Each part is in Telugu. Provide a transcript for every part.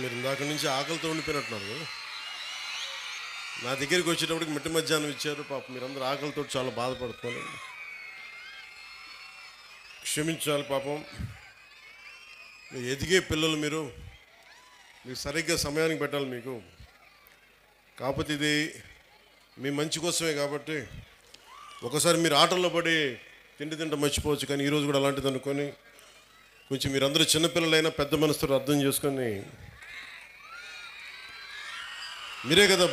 మీరు ఇందాక నుంచి ఆకలితో ఉండిపోయినట్టున్నారు. నా దగ్గరికి వచ్చేటప్పటికి మిట్ట మధ్యాహ్నం ఇచ్చారు. మీరందరూ ఆకలితో చాలా బాధపడుతున్నారు. క్షమించాలి పాపం. ఎదిగే పిల్లలు మీరు సరిగ్గా సమయానికి పెట్టాలి మీకు. కాకపోతే ఇది మీ మంచి కోసమే కాబట్టి ఒకసారి మీరు ఆటల్లో పడి తింటా మర్చిపోవచ్చు. కానీ ఈరోజు కూడా అలాంటిది అనుకొని కొంచెం మీరందరూ చిన్నపిల్లలైనా పెద్ద మనసుతో అర్థం చేసుకొని, మీరే కదా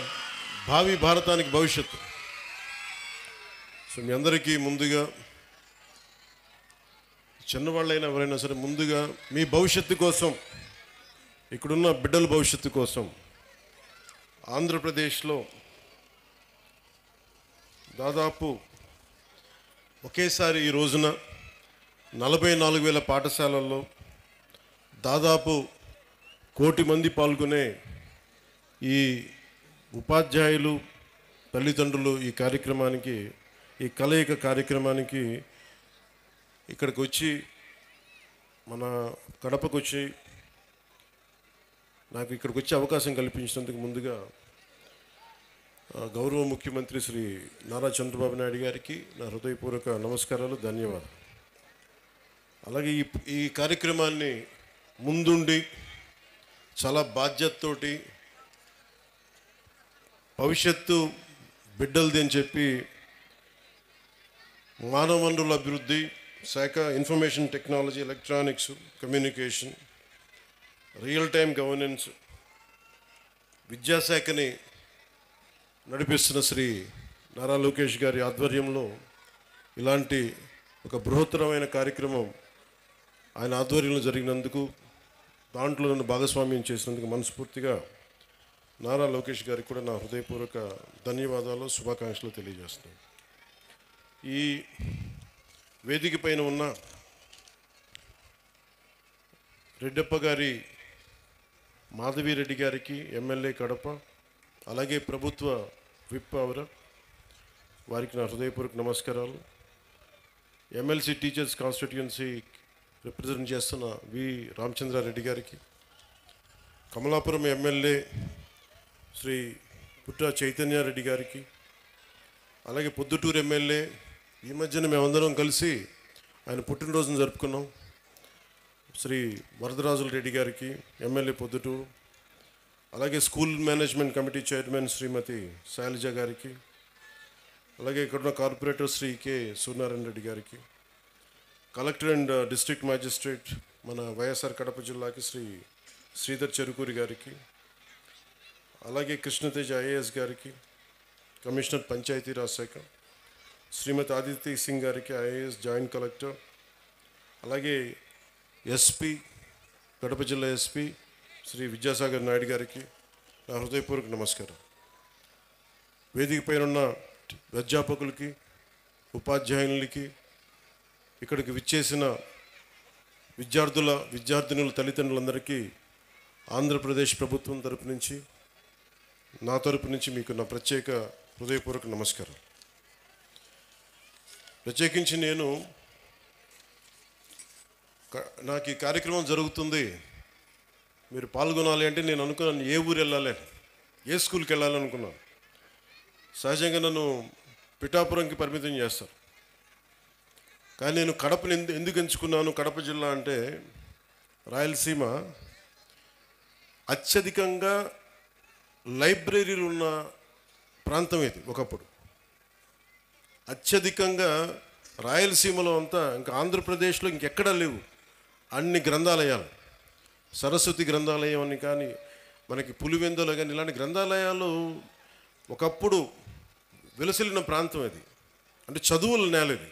భావి భారతానికి భవిష్యత్తు. సో మీ అందరికీ ముందుగా, చిన్నవాళ్ళైనా ఎవరైనా సరే, ముందుగా మీ భవిష్యత్తు కోసం, ఇక్కడున్న బిడ్డల భవిష్యత్తు కోసం ఆంధ్రప్రదేశ్లో దాదాపు ఒకేసారి ఈ రోజున 44,000 పాఠశాలల్లో దాదాపు 1 కోటి మంది పాల్గొనే ఈ ఉపాధ్యాయులు, తల్లిదండ్రులు ఈ కార్యక్రమానికి, ఈ కలయిక కార్యక్రమానికి ఇక్కడికి వచ్చి, మన కడపకు వచ్చి నాకు ఇక్కడికి వచ్చే అవకాశం కల్పించినందుకు ముందుగా గౌరవ ముఖ్యమంత్రి శ్రీ నారా చంద్రబాబు నాయుడు గారికి నా హృదయపూర్వక నమస్కారాలు, ధన్యవాదాలు. అలాగే ఈ కార్యక్రమాన్ని ముందుండి చాలా బాధ్యతతోటి భవిష్యత్తు బిడ్డలది అని చెప్పి మానవ వనరుల అభివృద్ధి శాఖ, information technology, electronics, communication, real time governance, విద్యాశాఖని నడిపిస్తున్న శ్రీ నారా లోకేష్ గారి ఆధ్వర్యంలో ఇలాంటి ఒక బృహత్తరమైన కార్యక్రమం ఆయన ఆధ్వర్యంలో జరిగినందుకు, దాంట్లో నన్ను భాగస్వామ్యం చేసినందుకు మనస్ఫూర్తిగా నారా లోకేష్ గారికి కూడా నా హృదయపూర్వక ధన్యవాదాలు, శుభాకాంక్షలు తెలియజేస్తున్నాను. ఈ వేదిక పైన ఉన్న రెడ్డప్ప గారి, మాధవిరెడ్డి గారికి, ఎమ్మెల్యే కడప, అలాగే ప్రభుత్వ విప్ వారికి నా హృదయపూర్వక నమస్కారాలు. ఎమ్మెల్సీ టీచర్స్ కాన్స్టిట్యుయెన్సీ రిప్రజెంట్ చేస్తున్న వి రామచంద్రారెడ్డి గారికి, కమలాపురం ఎమ్మెల్యే శ్రీ పుట్ట చైతన్యారెడ్డి గారికి, అలాగే పొద్దుటూరు ఎమ్మెల్యే, ఈ మధ్యన మేమందరం కలిసి ఆయన పుట్టినరోజును జరుపుకున్నాం, శ్రీ వరదరాజుల రెడ్డి గారికి, ఎమ్మెల్యే పొద్దుటూరు, అలాగే స్కూల్ మేనేజ్మెంట్ కమిటీ చైర్మన్ శ్రీమతి శైలజ గారికి, అలాగే ఇక్కడున్న కార్పొరేటర్ శ్రీ కె సూర్యనారాయణ రెడ్డి గారికి, కలెక్టర్ అండ్ డిస్ట్రిక్ట్ మ్యాజిస్ట్రేట్ మన వైఎస్ఆర్ కడప జిల్లాకి శ్రీ శ్రీధర్ చెరుకూరి గారికి, అలాగే కృష్ణతేజ ఐఏఎస్ గారికి, కమిషనర్ పంచాయతీరాజ్ శాఖ శ్రీమతి ఆదిత్య సింగ్ గారికి, ఐఏఎస్ జాయింట్ కలెక్టర్, అలాగే ఎస్పీ, కడప జిల్లా ఎస్పీ శ్రీ విద్యాసాగర్ నాయుడు గారికి నా హృదయపూర్వక నమస్కారం. వేదిక పైన ఉన్న అధ్యాపకులకి, ఉపాధ్యాయులకి, ఇక్కడికి విచ్చేసిన విద్యార్థినుల తల్లిదండ్రులందరికీ ఆంధ్రప్రదేశ్ ప్రభుత్వం తరపు నుంచి, నా తరపు నుంచి మీకు నా ప్రత్యేక హృదయపూర్వక నమస్కారం. ప్రత్యేకించి నాకు ఈ కార్యక్రమం జరుగుతుంది, మీరు పాల్గొనాలి అంటే నేను అనుకున్నాను ఏ ఊరు వెళ్ళాలి, ఏ స్కూల్కి వెళ్ళాలి అనుకున్నాను. సహజంగా నన్ను పిఠాపురంకి పరిమితం చేస్తారు. కానీ నేను కడపని ఎందుకు ఎంచుకున్నాను? కడప జిల్లా అంటే రాయలసీమ అత్యధికంగా లైబ్రరీలు ఉన్న ప్రాంతం ఇది. ఒకప్పుడు అత్యధికంగా రాయలసీమలో అంతా, ఇంకా ఆంధ్రప్రదేశ్లో ఇంకెక్కడా లేవు అన్ని గ్రంథాలయాలు. సరస్వతి గ్రంథాలయం అని కానీ, మనకి పులివెందులు కానీ, ఇలాంటి గ్రంథాలయాలు ఒకప్పుడు వెలసిల్లిన ప్రాంతం అది. అంటే చదువుల నేల ఇది.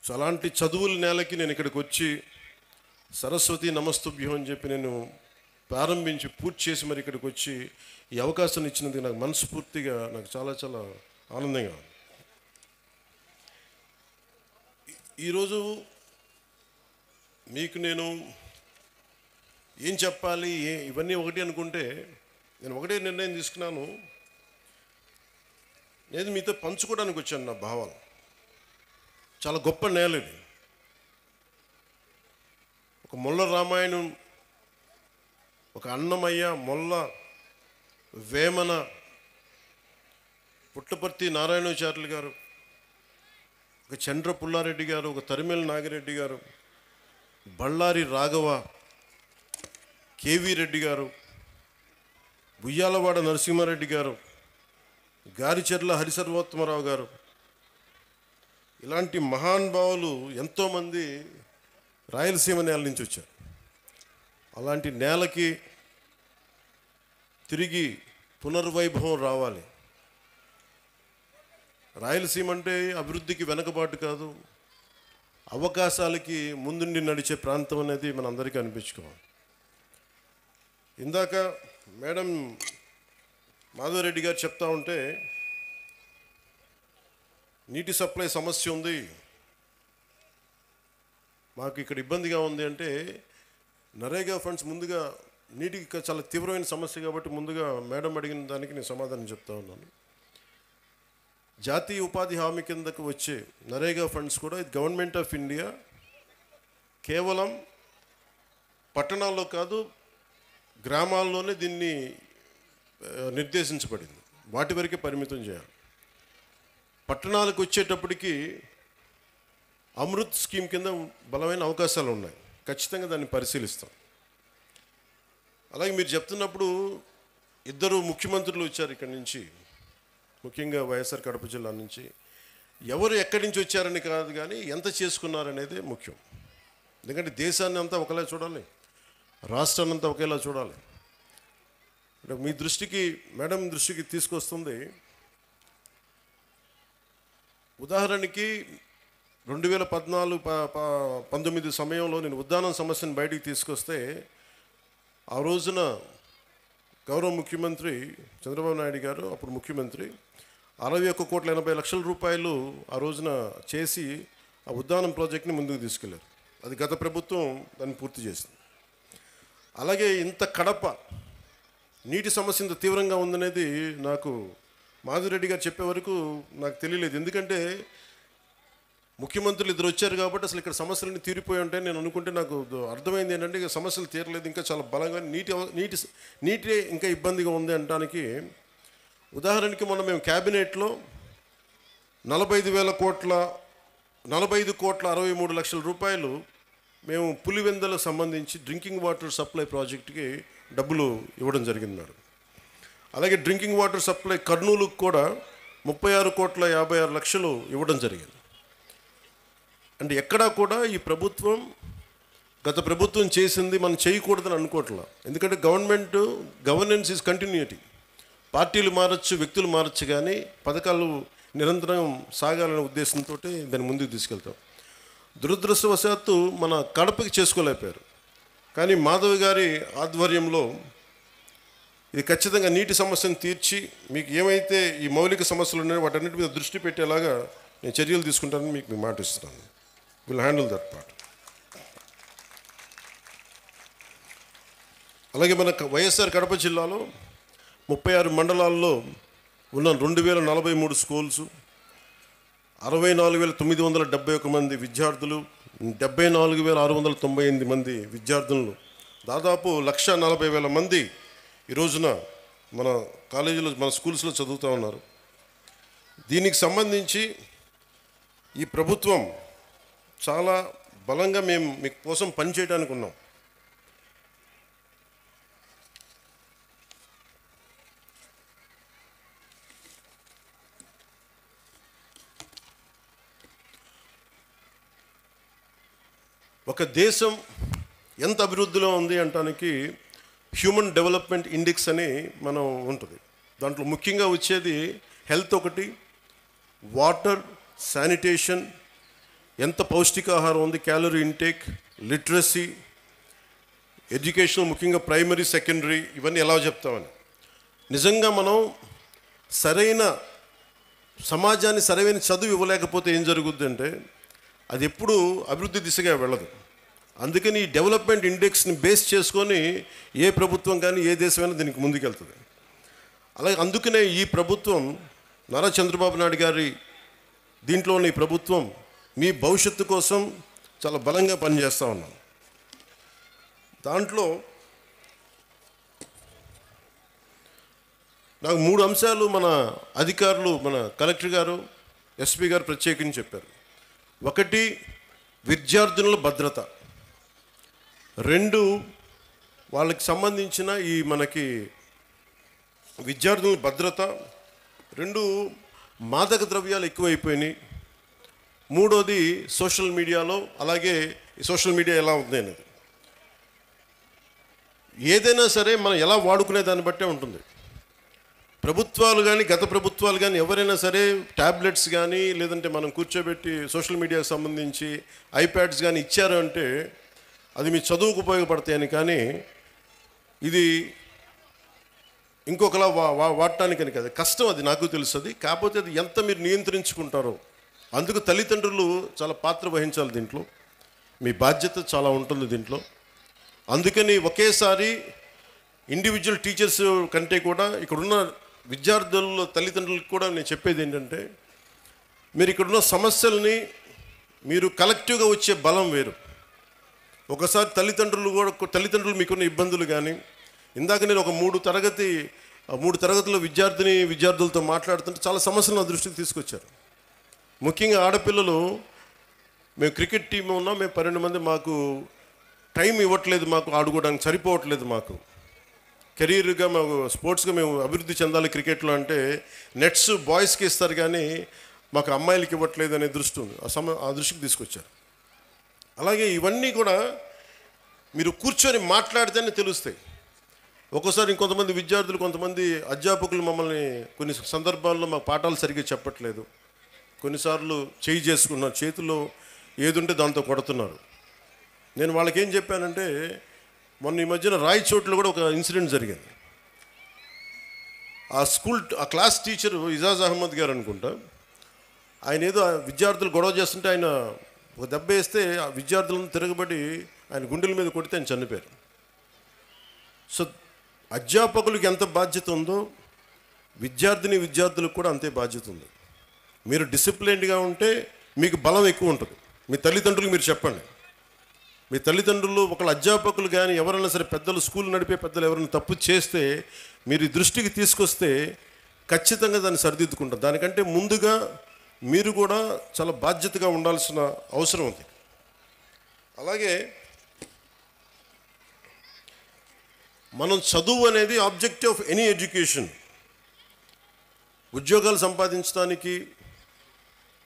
సో అలాంటి చదువుల నేలకి నేను ఇక్కడికి వచ్చి సరస్వతి నమస్తుభ్యం అని చెప్పి నేను ప్రారంభించి పూర్తి చేసి మరి ఇక్కడికి వచ్చి ఈ అవకాశాన్ని ఇచ్చినందుకు నాకు మనస్ఫూర్తిగా నాకు చాలా చాలా ఆనందంగా ఉంది. ఈరోజు మీకు నేను ఏం చెప్పాలి, ఇవన్నీ ఒకటి అనుకుంటే, నేను ఒకటే నిర్ణయం తీసుకున్నాను. నేను మీతో పంచుకోవడానికి వచ్చాను నా భావాలు. చాలా గొప్ప నేల ఇది. ఒక ముల్ల రామాయణం ఒక అన్నమయ్య, మొల్ల, వేమన, పుట్టపర్తి నారాయణాచార్యులు గారు, ఒక చంద్ర పుల్లారెడ్డి గారు, ఒక తరిమెల నాగిరెడ్డి గారు, బళ్ళారి రాఘవ, కేవీ రెడ్డి గారు, బుయ్యాలవాడ నరసింహారెడ్డి గారు, గారిచెర్ల హరిసర్వోత్తమరావు గారు, ఇలాంటి మహానుభావులు ఎంతోమంది రాయలసీమ నేల నుంచి వచ్చారు. అలాంటి నేలకి తిరిగి పునర్వైభవం రావాలి. రాయలసీమ అంటే అభివృద్ధికి వెనకబాటు కాదు, అవకాశాలకి ముందుండి నడిచే ప్రాంతం అనేది మనందరికీ అనిపించుకోవాలి. ఇందాక మేడం మాధవరెడ్డి గారు చెప్తా ఉంటే నీటి సప్లై సమస్య ఉంది, మాకు ఇక్కడ ఇబ్బందిగా ఉంది అంటే, నరేగా ఫండ్స్ ముందుగా నీటికి చాలా తీవ్రమైన సమస్య కాబట్టి ముందుగా మేడం అడిగిన దానికి నేను సమాధానం చెప్తా ఉన్నాను. జాతీయ ఉపాధి హామీ కిందకు వచ్చే నరేగా ఫండ్స్ కూడా ఇది గవర్నమెంట్ ఆఫ్ ఇండియా కేవలం పట్టణాల్లో కాదు, గ్రామాల్లోనే దీన్ని నిర్దేశించబడింది. వాటి వరకే పరిమితం చేయాలి. పట్టణాలకు వచ్చేటప్పటికి అమృత్ స్కీమ్ కింద బలమైన అవకాశాలు ఉన్నాయి, ఖచ్చితంగా దాన్ని పరిశీలిస్తాం. అలాగే మీరు చెప్తున్నప్పుడు ఇద్దరు ముఖ్యమంత్రులు వచ్చారు ఇక్కడి నుంచి, ముఖ్యంగా వైఎస్ఆర్ కడప జిల్లా నుంచి. ఎవరు ఎక్కడి నుంచి వచ్చారని కాదు కానీ ఎంత చేసుకున్నారనేదే ముఖ్యం. ఎందుకంటే దేశాన్ని అంతా ఒకలా చూడాలి, రాష్ట్రాన్ని అంతా ఒకేలా చూడాలి. అంటే మీ దృష్టికి, మేడం దృష్టికి తీసుకొస్తుంది. ఉదాహరణకి 2014-19 సమయంలో నేను ఉద్దానం సమస్యను బయటికి తీసుకొస్తే, ఆ రోజున గౌరవ ముఖ్యమంత్రి చంద్రబాబు నాయుడు గారు, అప్పుడు ముఖ్యమంత్రి, 61,80,00,000 రూపాయలు ఆ రోజున చేసి ఆ ఉద్దానం ప్రాజెక్ట్ని ముందుకు తీసుకెళ్లారు. అది గత ప్రభుత్వం దాన్ని పూర్తి చేసింది. అలాగే ఇంత కడప నీటి సమస్య ఇంత తీవ్రంగా ఉందనేది నాకు మాధురెడ్డి గారు చెప్పే వరకు నాకు తెలియలేదు. ఎందుకంటే ముఖ్యమంత్రులు ఇద్దరు వచ్చారు కాబట్టి అసలు ఇక్కడ సమస్యలన్నీ తీరిపోయి ఉంటాయి నేను అనుకుంటే, నాకు అర్థమైంది ఏంటంటే ఇక సమస్యలు తీరలేదు, ఇంకా చాలా బలంగా నీటి ఇంకా ఇబ్బందిగా ఉంది అనడానికి. ఉదాహరణకి మొన్న మేము క్యాబినెట్లో 45,63,00,000 రూపాయలు మేము పులివెందులకు సంబంధించి డ్రింకింగ్ వాటర్ సప్లై ప్రాజెక్టుకి డబ్బులు ఇవ్వడం జరిగింది మేడం. అలాగే డ్రింకింగ్ వాటర్ సప్లై కర్నూలుకు కూడా 36,56,00,000 ఇవ్వడం జరిగింది. అంటే ఎక్కడా కూడా ఈ ప్రభుత్వం, గత ప్రభుత్వం చేసింది మనం చేయకూడదని అనుకోవట్లా. ఎందుకంటే గవర్నెన్స్ ఈజ్ కంటిన్యూటీ. పార్టీలు మారచ్చు, వ్యక్తులు మారచ్చు, కానీ పథకాలు నిరంతరం సాగాలనే ఉద్దేశంతో దాన్ని ముందుకు తీసుకెళ్తాం. దురదృష్టవశాత్తు మన కడపకి చేసుకోలేకపోయారు. కానీ మాధవ్ గారి ఆధ్వర్యంలో ఇది ఖచ్చితంగా నీటి సమస్యను తీర్చి మీకు ఏమైతే ఈ మౌలిక సమస్యలు ఉన్నాయో వాటన్నిటి మీద దృష్టి పెట్టేలాగా నేను చర్యలు తీసుకుంటానని మీకు మాట ఇస్తున్నాను. Will handle that part. అలాగే మన వైఎస్ఆర్ కడప జిల్లాలో 36 మండలాల్లో ఉన్న 2,043 స్కూల్స్, 64,971 మంది విద్యార్థులు, 74,698 మంది విద్యార్థులను, దాదాపు 1,40,000 మంది ఈ రోజున మన కాలేజీలో, మన స్కూల్స్లో చదువుతూ ఉన్నారు. దీనికి సంబంధించి ఈ ప్రభుత్వం చాలా బలంగా మేము మీ కోసం పనిచేయడానికి ఉన్నాం. ఒక దేశం ఎంత అభివృద్ధిలో ఉంది అంటానికి హ్యూమన్ డెవలప్మెంట్ ఇండెక్స్ అని మనం ఉంటుంది. దాంట్లో ముఖ్యంగా వచ్చేది హెల్త్ ఒకటి, వాటర్, శానిటేషన్, ఎంత పౌష్టికాహారం ఉంది, క్యాలరీ ఇంటేక్, లిటరసీ, ఎడ్యుకేషన్, ముఖ్యంగా ప్రైమరీ, సెకండరీ, ఇవన్నీ ఎలా చెప్తామని. నిజంగా మనం సరైన సమాజాన్ని సరైన చదువు ఇవ్వలేకపోతే ఏం జరుగుద్ది అంటే అది ఎప్పుడూ అభివృద్ధి దిశగా వెళ్ళదు. అందుకని ఈ డెవలప్మెంట్ ఇండెక్స్ని బేస్ చేసుకొని ఏ ప్రభుత్వం కానీ ఏ దేశమైనా దీనికి ముందుకెళ్తుంది. అలాగే అందుకనే ఈ ప్రభుత్వం, నారా చంద్రబాబు నాయుడు గారి దీంట్లోని ప్రభుత్వం మీ భవిష్యత్తు కోసం చాలా బలంగా పనిచేస్తూ ఉన్నాం. దాంట్లో నాకు 3 అంశాలు మన అధికారులు, మన కలెక్టర్ గారు, ఎస్పీ గారు ప్రత్యేకించి చెప్పారు. ఒకటి, విద్యార్థుల భద్రత. 2, వాళ్ళకి సంబంధించిన ఈ మనకి విద్యార్థుల భద్రత. 2, మాదక ద్రవ్యాలు ఎక్కువైపోయినాయి. 3వది సోషల్ మీడియాలో, అలాగే సోషల్ మీడియా ఎలా ఉంది అనేది. ఏదైనా సరే మనం ఎలా వాడుకునే దాన్ని బట్టే ఉంటుంది. ప్రభుత్వాలు కానీ, గత ప్రభుత్వాలు కానీ ఎవరైనా సరే ట్యాబ్లెట్స్ కానీ, లేదంటే మనం కూర్చోబెట్టి సోషల్ మీడియాకి సంబంధించి ఐప్యాడ్స్ కానీ ఇచ్చారు అంటే అది మీ చదువుకు ఉపయోగపడతాయని, కానీ ఇది ఇంకొకలా వాడటానికని కదా. కష్టం, అది నాకు తెలుస్తుంది. కాకపోతే అది ఎంత మీరు నియంత్రించుకుంటారో, అందుకు తల్లిదండ్రులు చాలా పాత్ర వహించాలి దీంట్లో. మీ బాధ్యత చాలా ఉంటుంది దీంట్లో. అందుకని ఒకేసారి ఇండివిజువల్ టీచర్స్ కంటే కూడా ఇక్కడున్న విద్యార్థుల తల్లిదండ్రులకు కూడా నేను చెప్పేది ఏంటంటే, మీరు ఇక్కడున్న సమస్యల్ని మీరు కలెక్టివ్గా వచ్చే బలం వేరు. ఒకసారి తల్లిదండ్రులు మీకున్న ఇబ్బందులు కానీ, ఇందాక నేను ఒక 3 తరగతుల విద్యార్థులతో మాట్లాడుతుంటే చాలా సమస్యలు నా దృష్టికి తీసుకొచ్చారు. ముఖ్యంగా ఆడపిల్లలు, మేము క్రికెట్ టీం ఉన్నాం, మేము 12 మంది, మాకు టైం ఇవ్వట్లేదు, మాకు ఆడుకోవడానికి సరిపోవట్లేదు, మాకు కెరీర్గా మాకు స్పోర్ట్స్గా మేము అభివృద్ధి చెందాలి క్రికెట్లో అంటే నెట్స్ బాయ్స్కి ఇస్తారు కానీ మాకు అమ్మాయిలకి ఇవ్వట్లేదు అనే దృష్టి ఉంది. ఆ దృష్టికి తీసుకొచ్చారు. అలాగే ఇవన్నీ కూడా మీరు కూర్చొని మాట్లాడితేనే తెలుస్తాయి. ఒక్కోసారి ఇంకొంతమంది విద్యార్థులు, కొంతమంది అధ్యాపకులు మమ్మల్ని కొన్ని సందర్భాల్లో మాకు పాఠాలు సరిగ్గా చెప్పట్లేదు, కొన్నిసార్లు చేసుకున్నారు, చేతిలో ఏది ఉంటే దాంతో కొడుతున్నారు. నేను వాళ్ళకి ఏం చెప్పానంటే, మొన్న ఈ మధ్యన రాయచోట్లో కూడా ఒక ఇన్సిడెంట్ జరిగింది. ఆ క్లాస్ టీచరు ఇజాజ్ అహ్మద్ గారు అనుకుంటా, ఆయన ఏదో విద్యార్థులు గొడవ చేస్తుంటే ఆయన ఒక దెబ్బ వేస్తే ఆ విద్యార్థులను తిరగబడి ఆయన గుండెల మీద కొడితే ఆయన చనిపోయారు. సో అధ్యాపకులకు ఎంత బాధ్యత ఉందో విద్యార్థులకు కూడా అంతే బాధ్యత ఉంది. మీరు డిసిప్లైన్డ్గా ఉంటే మీకు బలం ఎక్కువ ఉంటుంది. మీ తల్లిదండ్రులకు మీరు చెప్పండి. మీ తల్లిదండ్రులు, ఒకళ్ళ అధ్యాపకులు కానీ ఎవరైనా సరే, పెద్దలు, స్కూల్ నడిపే పెద్దలు ఎవరైనా తప్పు చేస్తే మీరు దృష్టికి తీసుకొస్తే ఖచ్చితంగా దాన్ని సరిదిద్దుకుంటారు. దానికంటే ముందుగా మీరు కూడా చాలా బాధ్యతగా ఉండాల్సిన అవసరం ఉంది. అలాగే మనం చదువు అనేది ఆబ్జెక్టివ్ ఆఫ్ ఎనీ ఎడ్యుకేషన్. ఉద్యోగాలు సంపాదించడానికి,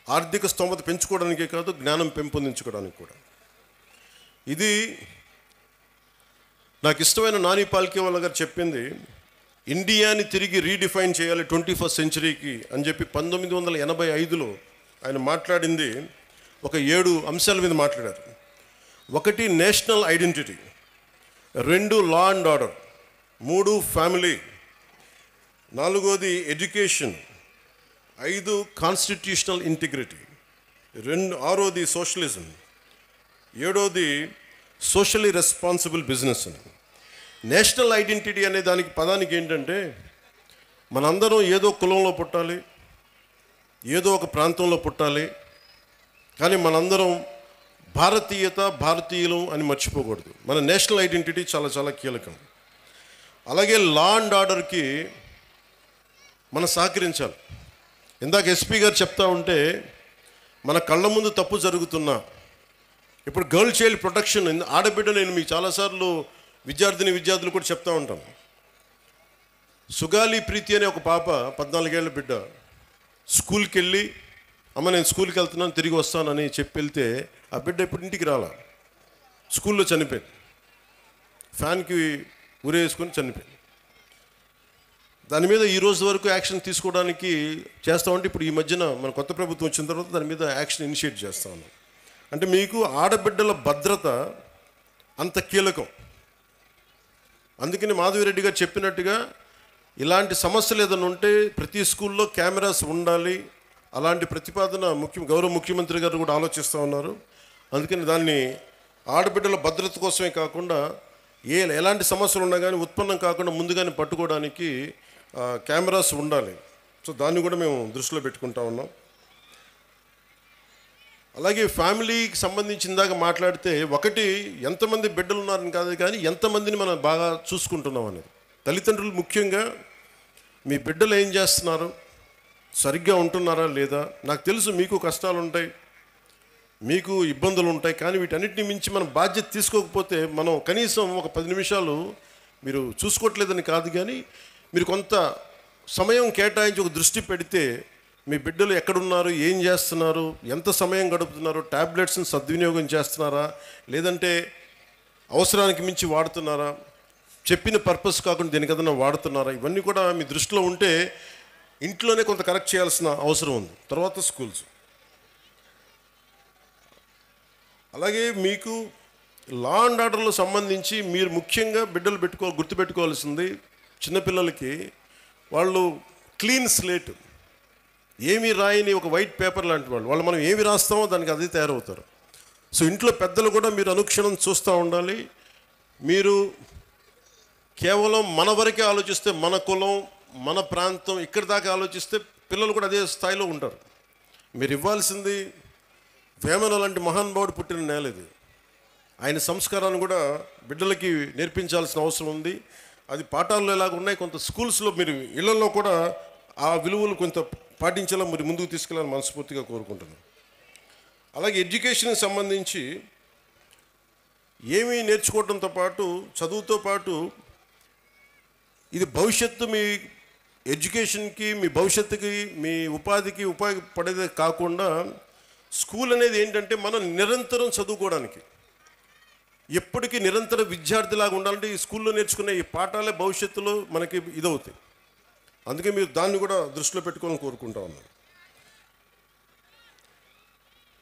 ఆర్థిక స్తోమత పెంచుకోవడానికే కాదు, జ్ఞానం పెంపొందించుకోవడానికి కూడా. ఇది నాకు ఇష్టమైన నాని పాల్కేవాలా గారు చెప్పింది. ఇండియాని తిరిగి రీడిఫైన్ చేయాలి 21st సెంచరీకి అని చెప్పి 1985లో ఆయన మాట్లాడింది. ఒక 7 అంశాల మీద మాట్లాడారు. 1, national identity. 2, law and order. 3, family. 4వది ఎడ్యుకేషన్. 5, constitutional integrity. 6వది సోషలిజం. 7వది సోషల్లీ రెస్పాన్సిబుల్ బిజినెస్ అని. నేషనల్ ఐడెంటిటీ అనే పదానికి ఏంటంటే, మనందరం ఏదో కులంలో పుట్టాలి, ఏదో ఒక ప్రాంతంలో పుట్టాలి, కానీ మనందరం భారతీయులం అని మర్చిపోకూడదు. మన నేషనల్ ఐడెంటిటీ చాలా చాలా కీలకం. అలాగే లా అండ్ ఆర్డర్కి మనం సహకరించాలి. ఇందాక ఎస్పీ గారు చెప్తా ఉంటే, మన కళ్ళ ముందు తప్పు జరుగుతున్నా, ఇప్పుడు గర్ల్ చైల్డ్ ప్రొటెక్షన్, ఆడబిడ్డ, నేను మీకు చాలాసార్లు విద్యార్థులు కూడా చెప్తా ఉంటాను. సుగాలి ప్రీతి అనే ఒక పాప, 14 ఏళ్ల బిడ్డ, స్కూల్కి వెళ్ళి, అమ్మ నేను స్కూల్కి వెళ్తున్నాను, తిరిగి వస్తానని చెప్పి వెళ్తే ఆ బిడ్డ ఇప్పుడు ఇంటికి రాలా, స్కూల్లో చనిపోయింది. ఫ్యాన్కి ఉరేసుకొని చనిపోయింది. దాని మీద ఈ రోజు వరకు యాక్షన్ తీసుకోవడానికి చేస్తామంటే, ఇప్పుడు ఈ మధ్యన మన కొత్త ప్రభుత్వం వచ్చిన తర్వాత దాని మీద యాక్షన్ ఇనిషియేట్ చేస్తా ఉన్నాం. అంటే మీకు ఆడబిడ్డల భద్రత అంత కీలకం. అందుకని మాధవిరెడ్డి గారు చెప్పినట్టుగా ఇలాంటి సమస్యలు ఏదైనా ఉంటే ప్రతి స్కూల్లో కెమెరాస్ ఉండాలి. అలాంటి ప్రతిపాదన గౌరవ ముఖ్యమంత్రి గారు కూడా ఆలోచిస్తూ ఉన్నారు. అందుకని దాన్ని ఆడబిడ్డల భద్రత కోసమే కాకుండా ఎలాంటి సమస్యలు ఉన్నా కానీ ఉత్పన్నం కాకుండా ముందుగానే పట్టుకోవడానికి కెమెరాస్ ఉండాలి. సో దాన్ని కూడా మేము దృష్టిలో పెట్టుకుంటా ఉన్నాం. అలాగే ఫ్యామిలీకి సంబంధించిన దాకా మాట్లాడితే, ఒకటి ఎంతమంది బిడ్డలు ఉన్నారని కాదు, కానీ ఎంతమందిని మనం బాగా చూసుకుంటున్నాం అనేది. తల్లిదండ్రులు ముఖ్యంగా మీ బిడ్డలు ఏం చేస్తున్నారు, సరిగ్గా ఉంటున్నారా లేదా? నాకు తెలుసు మీకు కష్టాలు ఉంటాయి, మీకు ఇబ్బందులు ఉంటాయి, కానీ వీటన్నిటిని మించి మనం బాధ్యత తీసుకోకపోతే మనం కనీసం ఒక 10 నిమిషాలు మీరు చూసుకోవట్లేదని కాదు, కానీ మీరు కొంత సమయం కేటాయించి ఒక దృష్టి పెడితే మీ బిడ్డలు ఎక్కడున్నారు, ఏం చేస్తున్నారు, ఎంత సమయం గడుపుతున్నారు, ట్యాబ్లెట్స్ని సద్వినియోగం చేస్తున్నారా, లేదంటే అవసరానికి మించి వాడుతున్నారా, చెప్పిన పర్పస్ కాకుండా దేనికదన్నా వాడుతున్నారా, ఇవన్నీ కూడా మీ దృష్టిలో ఉంటే ఇంట్లోనే కొంత కరెక్ట్ చేయాల్సిన అవసరం ఉంది. తర్వాత స్కూల్స్. అలాగే మీకు లా అండ్ ఆర్డర్లో సంబంధించి మీరు ముఖ్యంగా బిడ్డలు గుర్తుపెట్టుకోవాల్సింది, చిన్నపిల్లలకి వాళ్ళు క్లీన్ స్లేట్, ఏమీ రాయని ఒక వైట్ పేపర్ లాంటి వాళ్ళు మనం ఏమి రాస్తామో దానికి అదే తయారవుతారు. సో ఇంట్లో పెద్దలు కూడా మీరు అనుక్షణం చూస్తూ ఉండాలి. మీరు కేవలం మన వరకే ఆలోచిస్తే, మన కులం, మన ప్రాంతం, ఇక్కడి దాకా ఆలోచిస్తే పిల్లలు కూడా అదే స్థాయిలో ఉంటారు. మీరు ఇవ్వాల్సింది వేమన లాంటి మహానుభావుడు పుట్టిన నేల ఇది. ఆయన సంస్కారాన్ని కూడా బిడ్డలకి నేర్పించాల్సిన అవసరం ఉంది. అది పాఠాల్లో ఎలాగ ఉన్నాయి, కొంత స్కూల్స్లో మీరు ఇళ్లలో కూడా ఆ విలువలు కొంత పాటించేలా మీరు ముందుకు తీసుకెళ్ళాలని మనస్ఫూర్తిగా కోరుకుంటున్నాను. అలాగే ఎడ్యుకేషన్కి సంబంధించి ఏమీ నేర్చుకోవడంతో పాటు, చదువుతో పాటు, ఇది భవిష్యత్తు మీ ఎడ్యుకేషన్కి, మీ భవిష్యత్తుకి, మీ ఉపాధికి ఉపయోగపడేదే కాకుండా స్కూల్ అనేది ఏంటంటే మనం నిరంతరం చదువుకోవడానికి, ఎప్పటికీ నిరంతర విద్యార్థిలాగా ఉండాలంటే ఈ స్కూల్లో నేర్చుకునే ఈ పాఠాలే భవిష్యత్తులో మనకి ఇదవుతాయి. అందుకే మీరు దాన్ని కూడా దృష్టిలో పెట్టుకోవాలని కోరుకుంటా ఉన్నాను.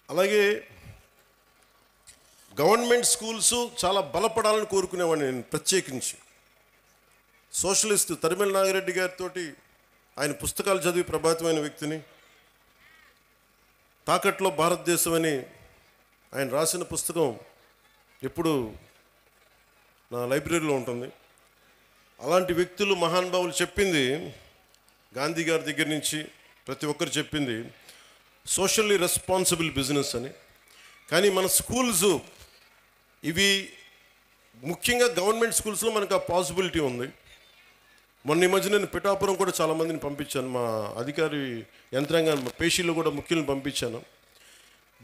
అలాగే గవర్నమెంట్ స్కూల్స్ చాలా బలపడాలని కోరుకునేవాడిని నేను ప్రత్యేకించి. సోషలిస్ట్ తరిమెల నాగిరెడ్డి గారితో ఆయన పుస్తకాలు చదివి ప్రభావితమైన వ్యక్తిని. తాకట్లో భారతదేశం అని ఆయన రాసిన పుస్తకం ఎప్పుడు నా లైబ్రరీలో ఉంటుంది. అలాంటి వ్యక్తులు, మహానుభావులు చెప్పింది, గాంధీ గారి దగ్గర నుంచి ప్రతి ఒక్కరు చెప్పింది సోషల్లీ రెస్పాన్సిబుల్ బిజినెస్ అని. కానీ మన స్కూల్స్ ఇవి ముఖ్యంగా గవర్నమెంట్ స్కూల్స్లో మనకు ఆ పాసిబిలిటీ ఉంది. మొన్న ఈ మధ్య నేను పిఠాపురం కూడా చాలామందిని పంపించాను, మా అధికారి యంత్రాంగాన్ని, పేషీలు కూడా ముఖ్యులను పంపించాను.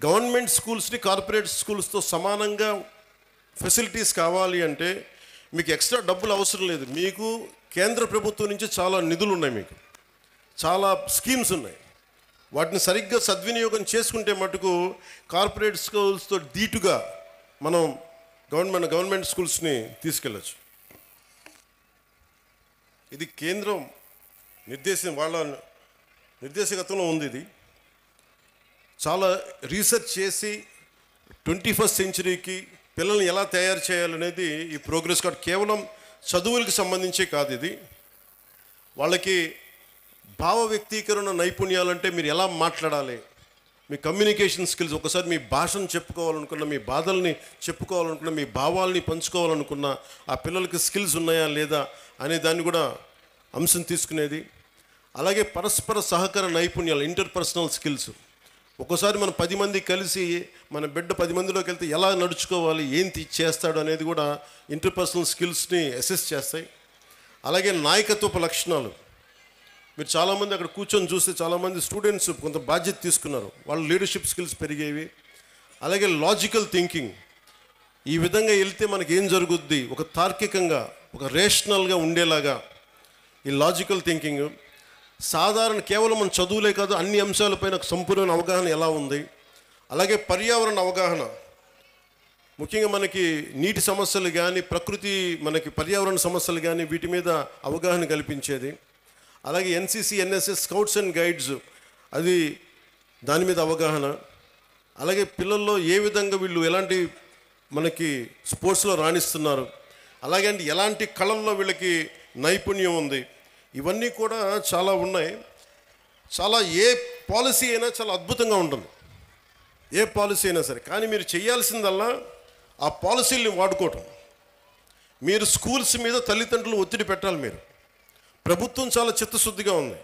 గవర్నమెంట్ స్కూల్స్ని కార్పొరేట్ స్కూల్స్తో సమానంగా ఫెసిలిటీస్ కావాలి అంటే మీకు ఎక్స్ట్రా డబ్బులు అవసరం లేదు. మీకు కేంద్ర ప్రభుత్వం నుంచి చాలా నిధులు ఉన్నాయి, మీకు చాలా స్కీమ్స్ ఉన్నాయి. వాటిని సరిగ్గా సద్వినియోగం చేసుకుంటే మటుకు కార్పొరేట్ స్కూల్స్తో ధీటుగా మనం గవర్నమెంట్ స్కూల్స్ని తీసుకెళ్ళచ్చు. ఇది కేంద్రం వాళ్ళ నిర్దేశకత్వంలో ఉంది. ఇది చాలా రీసెర్చ్ చేసి 21st సెంచరీకి పిల్లల్ని ఎలా తయారు చేయాలనేది ఈ ప్రోగ్రెస్ కార్డ్ కేవలం చదువులకు సంబంధించే కాదు. ఇది వాళ్ళకి భావ వ్యక్తీకరణ నైపుణ్యాలంటే మీరు ఎలా మాట్లాడాలి, మీ కమ్యూనికేషన్ స్కిల్స్, ఒకసారి మీ భాషను చెప్పుకోవాలనుకున్న, మీ బాధల్ని చెప్పుకోవాలనుకున్న, మీ భావాల్ని పంచుకోవాలనుకున్న ఆ పిల్లలకి స్కిల్స్ ఉన్నాయా లేదా అనే దాన్ని కూడా అంశం తీసుకునేది. అలాగే పరస్పర సహకార నైపుణ్యాలు, ఇంటర్పర్సనల్ స్కిల్స్. ఒక్కోసారి మనం 10 మంది కలిసి మన బిడ్డ 10 మందిలోకి వెళ్తే ఎలా నడుచుకోవాలి, ఏం చేస్తాడు అనేది కూడా ఇంటర్పర్సనల్ స్కిల్స్ని అసెస్ చేస్తాయి. అలాగే నాయకత్వపు లక్షణాలు. మీరు చాలామంది అక్కడ కూర్చొని చూస్తే చాలామంది స్టూడెంట్స్ కొంత బాధ్యత తీసుకున్నారు, వాళ్ళ లీడర్షిప్ స్కిల్స్ పెరిగేవి. అలాగే లాజికల్ థింకింగ్, ఈ విధంగా వెళ్తే మనకి ఏం జరుగుద్ది, ఒక తార్కికంగా, ఒక రేషనల్గా ఉండేలాగా ఈ లాజికల్ థింకింగ్. సాధారణ కేవలం మన చదువులే కాదు, అన్ని అంశాలపైన సంపూర్ణ అవగాహన ఎలా ఉంది. అలాగే పర్యావరణ అవగాహన, ముఖ్యంగా మనకి నీటి సమస్యలు కానీ, ప్రకృతి మనకి పర్యావరణ సమస్యలు కానీ, వీటి మీద అవగాహన కల్పించేది. అలాగే NCC, NSS, scouts and guides, అది దాని మీద అవగాహన. అలాగే పిల్లల్లో ఏ విధంగా వీళ్ళు ఎలాంటి మనకి స్పోర్ట్స్లో రాణిస్తున్నారు, అలాగే ఎలాంటి కళల్లో వీళ్ళకి నైపుణ్యం ఉంది, ఇవన్నీ కూడా చాలా ఉన్నాయి. చాలా ఏ పాలసీ అయినా చాలా అద్భుతంగా ఉంటుంది, ఏ పాలసీ అయినా సరే. కానీ మీరు చేయాల్సిందల్లా ఆ పాలసీల్ని వాడుకోవటం. మీరు స్కూల్స్ మీద తల్లిదండ్రులు ఒత్తిడి పెట్టాలి. మీరు ప్రభుత్వం చాలా చిత్తశుద్ధిగా ఉంది,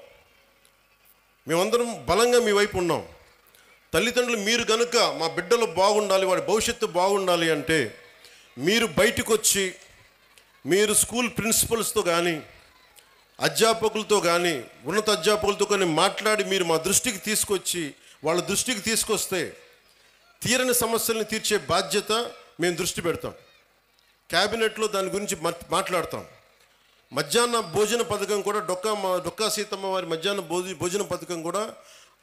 మేమందరం బలంగా మీ వైపు ఉన్నాం. తల్లిదండ్రులు మీరు కనుక మా బిడ్డలు బాగుండాలి, వాడి భవిష్యత్తు బాగుండాలి అంటే మీరు బయటకు వచ్చి మీరు స్కూల్ ప్రిన్సిపల్స్తో కానీ, అధ్యాపకులతో కానీ ఉన్నత అధ్యాపకులతో కానీ మాట్లాడి మీరు మా దృష్టికి తీసుకొచ్చి వాళ్ళ దృష్టికి తీసుకొస్తే తీరని సమస్యలను తీర్చే బాధ్యత మేము దృష్టి పెడతాం. క్యాబినెట్లో దాని గురించి మాట్లాడతాం. మధ్యాహ్న భోజన పథకం కూడా డొక్కా సీతమ్మ వారి మధ్యాహ్న భోజన పథకం కూడా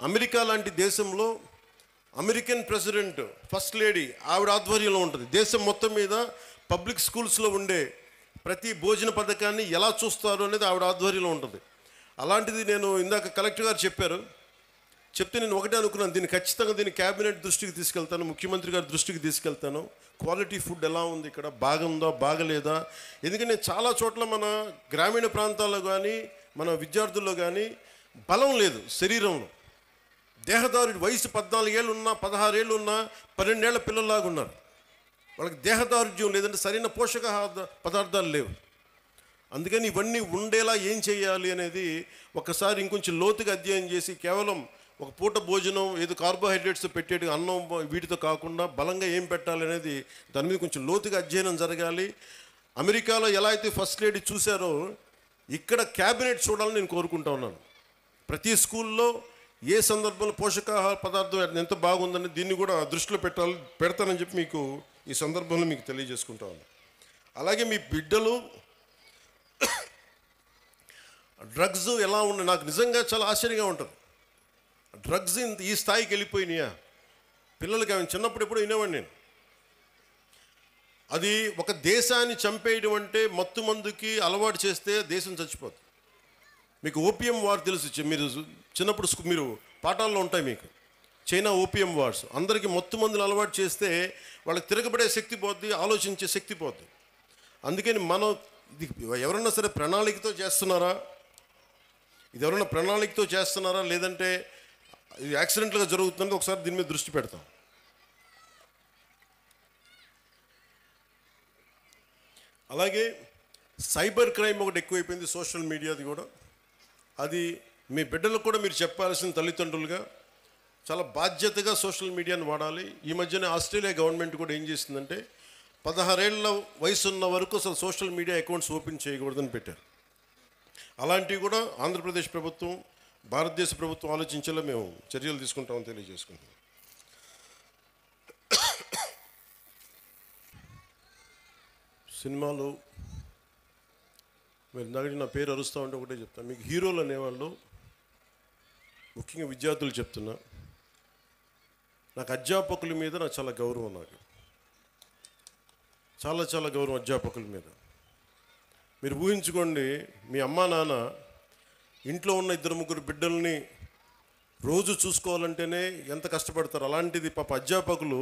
అమెరికా లాంటి దేశంలో అమెరికన్ ప్రెసిడెంట్ ఫస్ట్ లేడీ ఆవిడ ఆధ్వర్యంలో ఉంటుంది. దేశం మొత్తం మీద పబ్లిక్ స్కూల్స్లో ఉండే ప్రతి భోజన పథకాన్ని ఎలా చూస్తారు అనేది ఆవిడ ఆధ్వర్యంలో ఉంటుంది. అలాంటిది నేను ఇందాక కలెక్టర్ గారు చెప్తే నేను ఒకటే అనుకున్నాను, దీన్ని క్యాబినెట్ దృష్టికి తీసుకెళ్తాను, ముఖ్యమంత్రి గారి దృష్టికి తీసుకెళ్తాను. క్వాలిటీ ఫుడ్ ఎలా ఉంది, ఇక్కడ బాగుందా బాగలేదా? ఎందుకంటే చాలా చోట్ల మన గ్రామీణ ప్రాంతాల్లో కానీ మన విద్యార్థుల్లో కానీ బలం లేదు శరీరంలో. దేహదారుడి వయసు 14 ఏళ్ళు ఉన్నా 16 ఏళ్ళు ఉన్నా 12 ఏళ్ల పిల్లల్లాగా ఉన్నారు. వాళ్ళకి దేహదారుఢ్యం లేదంటే సరైన పోషక పదార్థాలు లేవు. అందుకని ఇవన్నీ ఉండేలా ఏం చేయాలి అనేది ఒకసారి ఇంకొంచెం లోతుగా అధ్యయనం చేసి కేవలం ఒక పూట భోజనం ఏదో కార్బోహైడ్రేట్స్ పెట్టేటి అన్నం వీటితో కాకుండా బలంగా ఏం పెట్టాలి అనేది దాని మీద కొంచెం లోతుగా అధ్యయనం జరగాలి. అమెరికాలో ఎలా అయితే ఫస్ట్ లేడీ చూశారో ఇక్కడ క్యాబినెట్ చూడాలని నేను కోరుకుంటా ఉన్నాను. ప్రతి స్కూల్లో ఏ సందర్భంలో పోషకాహార పదార్థం ఎంత బాగుందని దీన్ని కూడా దృష్టిలో పెడతానని చెప్పి మీకు ఈ సందర్భంలో మీకు తెలియజేసుకుంటా ఉన్నాను. అలాగే మీ బిడ్డలు డ్రగ్స్ ఎలా ఉన్నాయి, నాకు నిజంగా చాలా ఆశ్చర్యంగా ఉంటుంది. డ్రగ్స్ ఈ స్థాయికి వెళ్ళిపోయినాయా? పిల్లలకి ఆమె చిన్నప్పుడు ఎప్పుడు వినేవాడిని నేను. అది ఒక దేశాన్ని చంపేయడం అంటే మత్తు మందుకి అలవాటు చేస్తే దేశం చచ్చిపోతుంది. మీకు ఓపియం వార్ తెలుసు, మీరు చిన్నప్పుడు మీరు పాఠాల్లో ఉంటాయి మీకు. చైనా ఓపియం వార్స్ అందరికీ మత్తు మందులు అలవాటు చేస్తే వాళ్ళకి తిరగబడే శక్తి పోద్ది, ఆలోచించే శక్తి పోద్ది. అందుకని మనం ఇది ఎవరన్నా సరే ప్రణాళికతో చేస్తున్నారా, ఇది ఎవరైనా ప్రణాళికతో చేస్తున్నారా లేదంటే ఇది యాక్సిడెంట్లుగా జరుగుతుందని ఒకసారి దీని మీద దృష్టి పెడతాం. అలాగే సైబర్ క్రైమ్ ఒకటి ఎక్కువైపోయింది, సోషల్ మీడియాది కూడా. అది మీ బిడ్డలకు కూడా మీరు చెప్పాల్సిన తల్లిదండ్రులుగా చాలా బాధ్యతగా సోషల్ మీడియాని వాడాలి. ఈ మధ్యనే ఆస్ట్రేలియా గవర్నమెంట్ కూడా ఏం చేసిందంటే 16 ఏళ్ల వయసు ఉన్న వరకు అసలు సోషల్ మీడియా అకౌంట్స్ ఓపెన్ చేయకూడదని పెట్టారు. అలాంటివి కూడా ఆంధ్రప్రదేశ్ ప్రభుత్వం భారతదేశ ప్రభుత్వం ఆలోచించేలా మేము చర్యలు తీసుకుంటామని తెలియజేసుకుంటాం. సినిమాలు మీరు ఇందాక నా పేరు అరుస్తూ ఉంటే ఒకటే చెప్తాను, మీకు హీరోలు అనేవాళ్ళు ముఖ్యంగా విద్యార్థులు చెప్తున్నా, నాకు అధ్యాపకుల మీద నాకు చాలా గౌరవం, నాకు చాలా చాలా గౌరవం అధ్యాపకుల మీద. మీరు ఊహించుకోండి, మీ అమ్మా నాన్న ఇంట్లో ఉన్న 2-3 బిడ్డల్ని రోజు చూసుకోవాలంటేనే ఎంత కష్టపడతారు. అలాంటిది పాప అధ్యాపకులు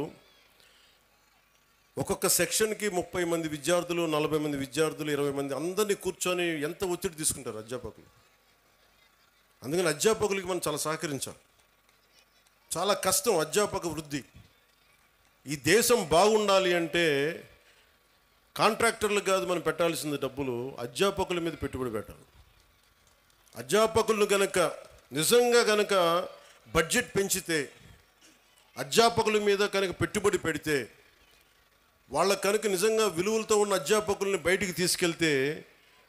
ఒక్కొక్క సెక్షన్కి 30 మంది విద్యార్థులు, 40 మంది విద్యార్థులు, 20 మంది అందరినీ కూర్చొని ఎంత ఒత్తిడి తీసుకుంటారు అధ్యాపకులు. అందుకని అధ్యాపకులకి మనం చాలా సహకరించాలి. చాలా కష్టం అధ్యాపక వృద్ధి. ఈ దేశం బాగుండాలి అంటే కాంట్రాక్టర్లకు కాదు మనం పెట్టాల్సింది డబ్బులు, అధ్యాపకుల మీద పెట్టుబడి పెట్టాలి. అధ్యాపకులను నిజంగా గనక బడ్జెట్ పెంచితే, అధ్యాపకుల మీద కనుక పెట్టుబడి పెడితే, వాళ్ళకు కనుక నిజంగా విలువలతో ఉన్న అధ్యాపకుల్ని బయటికి తీసుకెళ్తే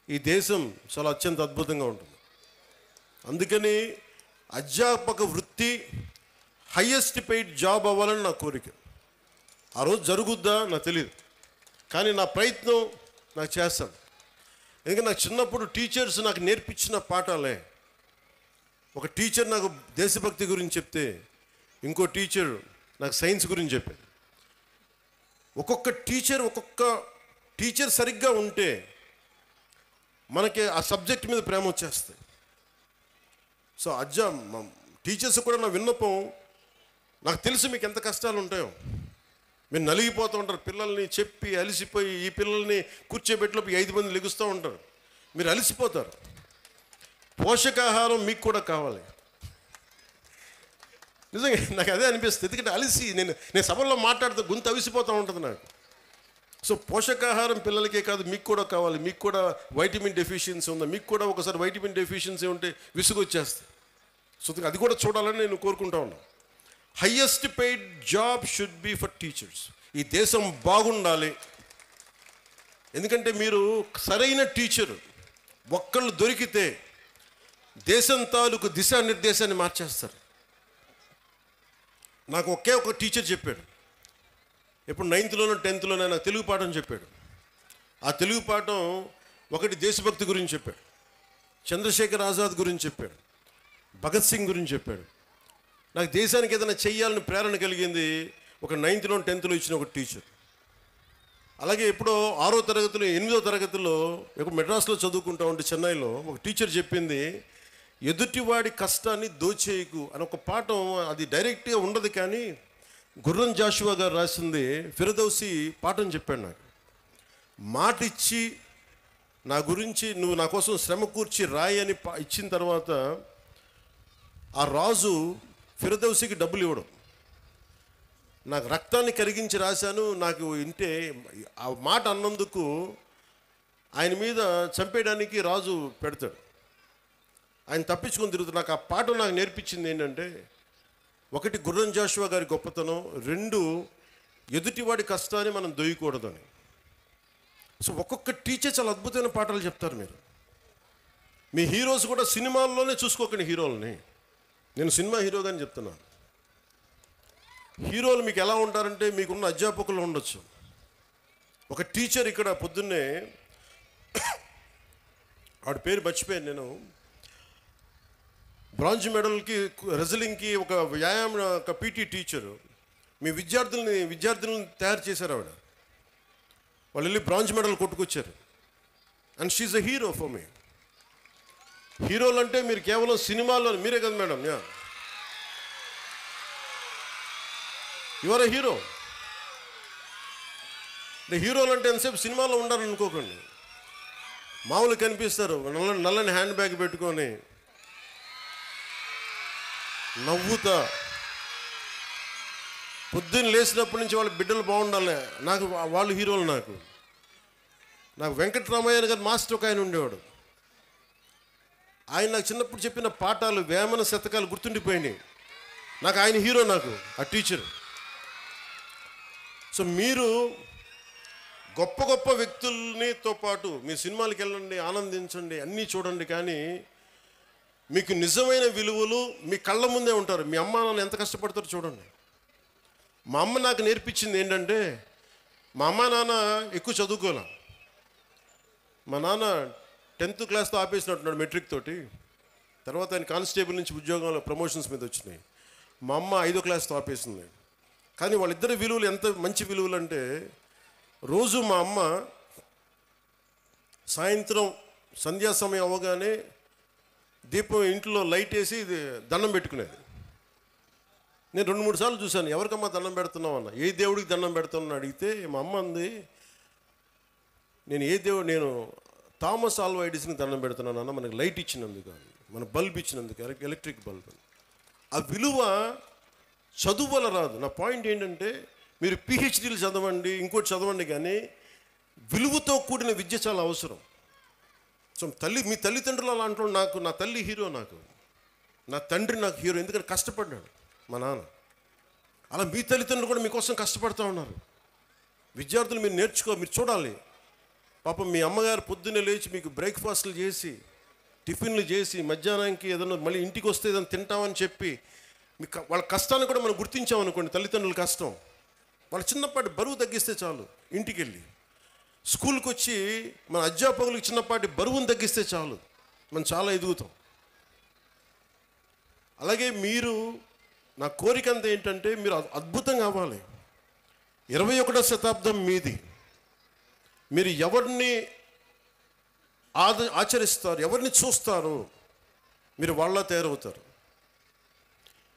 ఈ దేశం చాలా అత్యంత అద్భుతంగా ఉంటుంది. అందుకని అధ్యాపక వృత్తి హయ్యెస్ట్ పెయిడ్ జాబ్ అవ్వాలని నా కోరిక. ఆ రోజు జరుగుద్దా నాకు తెలియదు, కానీ నా ప్రయత్నం నాకు చేస్తాను. ఎందుకంటే నాకు చిన్నప్పుడు టీచర్స్ నాకు నేర్పించిన పాఠాలే. ఒక టీచర్ నాకు దేశభక్తి గురించి చెప్తే, ఇంకో టీచర్ నాకు సైన్స్ గురించి చెప్పారు. ఒక్కొక్క టీచర్ సరిగ్గా ఉంటే మనకి ఆ సబ్జెక్ట్ మీద ప్రేమ వచ్చేస్తాయి. సో టీచర్స్ కూడా నా విన్నపం, నాకు తెలుసు మీకు ఎంత కష్టాలు ఉంటాయో. మీరు నలిగిపోతూ ఉంటారు, పిల్లల్ని చెప్పి అలిసిపోయి ఈ పిల్లల్ని కూర్చోబెట్టిలోపు 5 మంది లెగుస్తూ ఉంటారు, మీరు అలిసిపోతారు. పోషకాహారం మీకు కూడా కావాలి. నిజంగా నాకు అదే అనిపిస్తుంది. ఎందుకంటే అలిసి నేను సభల్లో మాట్లాడుతూ గొంతు అవిసిపోతూ ఉంటుంది నాకు. సో పోషకాహారం పిల్లలకే కాదు మీకు కూడా కావాలి. మీకు కూడా వైటమిన్ డెఫిషియన్సీ ఉందా, మీకు కూడా ఒకసారి వైటమిన్ డెఫిషియన్సీ ఉంటే విసుగు వచ్చేస్తుంది. సో అది కూడా చూడాలని నేను కోరుకుంటా ఉన్నాను. Highest paid job should be for teachers. ఈ దేశం బాగుండాలి. ఎందుకంటే మీరు సరైన టీచరు ఒక్కళ్ళు దొరికితే దేశం తాలూకు దిశానిర్దేశాన్ని మార్చేస్తారు. నాకు ఒకే ఒక టీచర్ చెప్పాడు, ఇప్పుడు 9th-లోనో 10th-లోనో నాకు తెలుగు పాఠం చెప్పాడు. ఆ తెలుగు పాఠం ఒకటి దేశభక్తి గురించి చెప్పాడు, చంద్రశేఖర్ ఆజాద్ గురించి చెప్పాడు, భగత్ సింగ్ గురించి చెప్పాడు. నాకు దేశానికి ఏదైనా చెయ్యాలని ప్రేరణ కలిగింది ఒక 9th-లో 10th-లో ఇచ్చిన ఒక టీచర్. అలాగే ఎప్పుడో 6వ తరగతిలో 8వ తరగతిలో ఒక మెడ్రాస్లో చదువుకుంటా ఉంటే చెన్నైలో ఒక టీచర్ చెప్పింది, ఎదుటివాడి కష్టాన్ని దోచేయకు అని ఒక పాఠం. అది డైరెక్ట్గా ఉండదు, కానీ గుర్రం జాషువా గారు రాసింది ఫిరదౌసి పాఠం చెప్పాడు నాకు. మాట ఇచ్చి నా గురించి నువ్వు నా కోసం శ్రమ కూర్చి రాయి అని ఇచ్చిన తర్వాత ఆ రాజు ఫిరదౌసికి డబ్బులు ఇవ్వడం. నాకు రక్తాన్ని కరిగించి రాశాను, నాకు ఇంటే ఆ మాట అన్నందుకు ఆయన మీద చంపేయడానికి రాజు పెడతాడు. ఆయన తప్పించుకొని తిరుగుతాడు. నాకు ఆ పాఠం నాకు నేర్పించింది ఏంటంటే, ఒకటి గుర్రం జాషువా గారి గొప్పతనం, 2 ఎదుటివాడి కష్టాన్ని మనం దొయ్యకూడదని. సో ఒక్కొక్క టీచర్ చాలా అద్భుతమైన పాఠాలు చెప్తారు. మీ హీరోస్ కూడా సినిమాల్లోనే చూసుకోకండి హీరోలని. నేను సినిమా హీరోగాని చెప్తున్నాను. హీరోలు మీకు ఎలా ఉంటారంటే, మీకున్న అధ్యాపకులు ఉండొచ్చు. ఒక టీచర్ ఇక్కడ పొద్దున్నే, ఆవిడ పేరు మర్చిపోయాను నేను, బ్రాంజ్ మెడల్కి రెజ్లింగ్కి ఒక వ్యాయామం ఒక పీటీ టీచరు మీ విద్యార్థులను తయారు చేశారు. ఆవిడ వాళ్ళు వెళ్ళి బ్రాంజ్ మెడల్ కొట్టుకొచ్చారు. And she is a hero for me. హీరోలు అంటే మీరు కేవలం సినిమాల్లో మీరే కదా madam, you are a hero. హీరోలు అంటే ఎంతసేపు సినిమాలో ఉండాలనుకోకండి. మామూలు కనిపిస్తారు, నల్లని హ్యాండ్ బ్యాగ్ పెట్టుకొని నవ్వుతా, పొద్దున్న లేచినప్పటి నుంచి వాళ్ళ బిడ్డలు బాగుండాలి, నాకు వాళ్ళు హీరోలు. నాకు వెంకటరామయ్య గారు మాస్టర్ ఒక ఆయన ఉండేవాడు. ఆయన నాకు చిన్నప్పుడు చెప్పిన పాఠాలు, వేమన శతకాలు గుర్తుండిపోయినాయి. నాకు ఆయన హీరో, నాకు ఆ టీచర్. సో మీరు గొప్ప గొప్ప వ్యక్తులనితో పాటు మీ సినిమాలకు వెళ్ళండి, ఆనందించండి, అన్నీ చూడండి, కానీ మీకు నిజమైన విలువలు మీ కళ్ళ ముందే ఉంటారు. మీ అమ్మ నాన్న ఎంత కష్టపడతారో చూడండి. మా అమ్మ నాకు నేర్పించింది ఏంటంటే, మా అమ్మ నాన్న ఎక్కువ చదువుకోలే. మా నాన్న 10th క్లాస్తో ఆపేసినట్టున్నాడు మెట్రిక్ తోటి. తర్వాత ఆయన కానిస్టేబుల్ నుంచి ఉద్యోగంలో ప్రమోషన్స్ మీద వచ్చినాయి. మా అమ్మ 5వ క్లాస్తో ఆపేసింది. కానీ వాళ్ళిద్దరి విలువలు ఎంత మంచి విలువలు అంటే, రోజు మా అమ్మ సాయంత్రం సంధ్యా సమయం అవ్వగానే దీపం ఇంట్లో లైట్ వేసి దండం పెట్టుకునేది. నేను 2-3 సార్లు చూశాను, ఎవరికమ్మా దండం పెడుతున్నావు అన్న. ఏ దేవుడికి దండం పెడుతున్నాను అడిగితే మా అమ్మ అంది, నేను థామస్ ఆల్వా ఎడిసన్కి దండం పెడుతున్నాను అన్న, మనకి లైట్ ఇచ్చినందుకు, మన బల్బ్ ఇచ్చినందుకు, ఎలక్ట్రిక్ బల్బ్. ఆ విలువ చదువు వల్ల రాదు. నా పాయింట్ ఏంటంటే, మీరు పిహెచ్డీలు చదవండి, ఇంకోటి చదవండి, కానీ విలువతో కూడిన విద్య చాలా అవసరం. సో మీ తల్లిదండ్రులు అలా అంటారు. నా తల్లి హీరో, నా తండ్రి నాకు హీరో, ఎందుకంటే కష్టపడ్డాడు మా నాన్న. అలా మీ తల్లిదండ్రులు కూడా మీకోసం కష్టపడుతూ ఉన్నారు. విద్యార్థులు మీరు మీరు చూడాలి. పాపం మీ అమ్మగారు పొద్దున్నే లేచి మీకు బ్రేక్ఫాస్ట్లు చేసి, టిఫిన్లు చేసి, మధ్యాహ్నానికి ఏదైనా మళ్ళీ ఇంటికి వస్తే ఏదైనా తింటామని చెప్పి, వాళ్ళ కష్టాన్ని కూడా మనం గుర్తించామనుకోండి, తల్లిదండ్రుల కష్టం, వాళ్ళ చిన్నపాటి బరువు తగ్గిస్తే చాలు. ఇంటికి వెళ్ళి స్కూల్కి వచ్చి మన అధ్యాపకులకు చిన్నపాటి బరువును తగ్గిస్తే చాలు, మనం చాలా ఎదుగుతాం. అలాగే మీరు, నా కోరిక అంతా ఏంటంటే, మీరు అద్భుతంగా అవ్వాలి. 21వ శతాబ్దం మీది. మీరు ఎవరిని ఆచరిస్తారు, ఎవరిని చూస్తారో మీరు వాళ్ళ తయారవుతారు.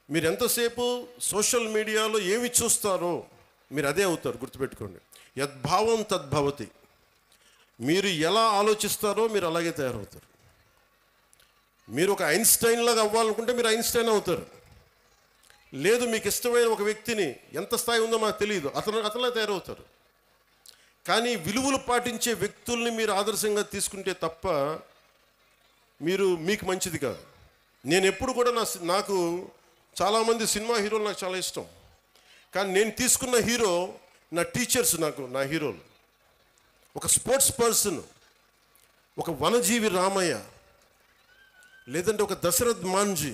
మీరు ఎంతసేపు సోషల్ మీడియాలో ఏమి చూస్తారో మీరు అదే అవుతారు. గుర్తుపెట్టుకోండి, యద్భావం తద్భవతి. మీరు ఎలా ఆలోచిస్తారో మీరు అలాగే తయారవుతారు. మీరు ఒక ఐన్స్టైన్ లాగా అవ్వాలనుకుంటే మీరు ఐన్స్టైన్ అవుతారు. లేదు, మీకు ఇష్టమైన ఒక వ్యక్తిని, ఎంత స్థాయి ఉందో మాకు తెలియదు, అతనిలా తయారవుతారు. కానీ విలువలు పాటించే వ్యక్తుల్ని మీరు ఆదర్శంగా తీసుకుంటే తప్ప మీకు మంచిది కాదు. నేను ఎప్పుడు కూడా నాకు చాలామంది సినిమా హీరోలు నాకు చాలా ఇష్టం, కానీ నేను తీసుకున్న హీరో నా టీచర్స్, నా హీరోలు. ఒక స్పోర్ట్స్ పర్సన్, ఒక వనజీవి రామయ్య, లేదంటే ఒక దశరథ్ మాంజీ,